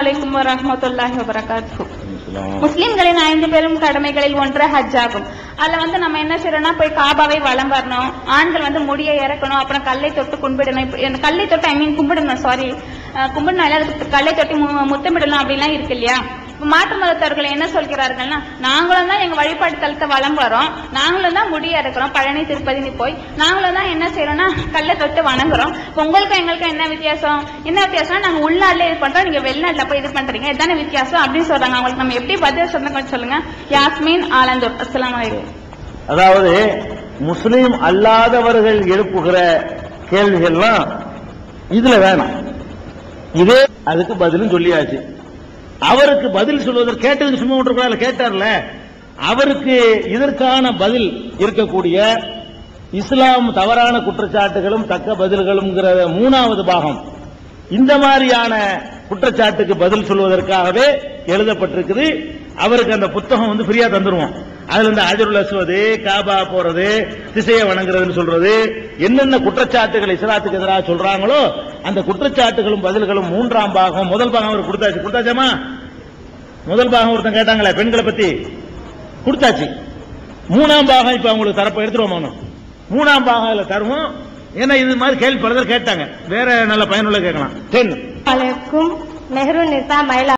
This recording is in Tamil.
அலைக்கும் வரஹ்மத்துல்லாஹி வபரகாத்துஹு. முஸ்லிம்களின் 5 பெரும் கடமைகளில் ஒன்று ஹஜ் ஆகும். அதுல நம்ம என்ன செய்யறோம்னா போய் காபாவை வலம் வரணும், ஆண்கள் முடியை இறக்கணும், அப்புறம் கல்லை தொட்டு கும்பிடணும், கல்லை தொட்டு கும்பிடணும், கும்பிடணும், அதுக்கு கல்லை தொட்டி முத்தமிடணும் அப்படிலாம் இருக்கு இல்லையா. மாற்று மதத்தவர்கள் என்ன சொல்கிறார்கள்னா, நாங்களும் தான் எங்க வழிபாட்டு தலத்தை வலம் வரோம், நாங்களும் தான் முடிய இறக்குறோம், பழனி திருப்பதி போய் நாங்களும் தான் என்ன செய்யறோம்னா கல்லை தொட்டு வணங்குறோம். உங்களுக்கும் எங்களுக்கும் என்ன வித்தியாசம்? நாங்க உள்நாட்டுல இது பண்றோம், நீங்க வெளிநாட்டுல போய் இது பண்றீங்க, இதுதானே வித்தியாசம் அப்படின்னு சொல்றாங்க. அவங்களுக்கு நம்ம எப்படி பதில் சொல்ல சொல்லுங்க. யாஸ்மின் ஆலந்தூர். அஸ்ஸலாமு அலைக்கும். அதாவது முஸ்லீம் அல்லாதவர்கள் எழுப்புகிற கேள்விகள்லாம் இதுல வேணாம். இதே அதுக்கு பதிலும் சொல்லியாச்சு. அவருக்கு பதில் சொல்வதற்கு கேட்டதுக்கு சும்மா ஒன்று கேட்டார்ல, அவருக்கு இதற்கான பதில் இருக்கக்கூடிய இஸ்லாம் தவறான குற்றச்சாட்டுகளும் தக்க பதில்களும் 3வது பாகம் இந்த மாதிரியான குற்றச்சாட்டுக்கு பதில் சொல்வதற்காகவே எழுதப்பட்டிருக்குது. அவருக்கு அந்த புத்தகம் ஃப்ரீயா தந்துருவோம். அதுல இந்த ஹஜருல் அஸ்வது, காபா போறது, திசையை வணங்குறதுன்னு சொல்றது, என்னென்ன குற்றச்சாட்டுகள் இஸ்லாத்துக்கு எதிராக சொல்றாங்களோ அந்த குற்றச்சாட்டுகளும் பதில்களும் 3ஆம் பாகம். முதல் பாகம் அவர் கொடுத்தாச்சாமா? முதல் பாகம் ஒருத்தன் கேட்டாங்களே பெண்களை பத்தி கொடுத்தாச்சு. 3ஆம் பாகம் இப்ப அவங்களுக்கு தரப்ப எடுத்துருவோம். 3ஆம் பாகம் தருவோம். ஏன்னா இது மாதிரி கேள்வி பலர் கேட்டாங்க, வேற நல்ல பயனுள்ள கேட்கலாம். 10 நெஹ்ரு நிசா மயிலா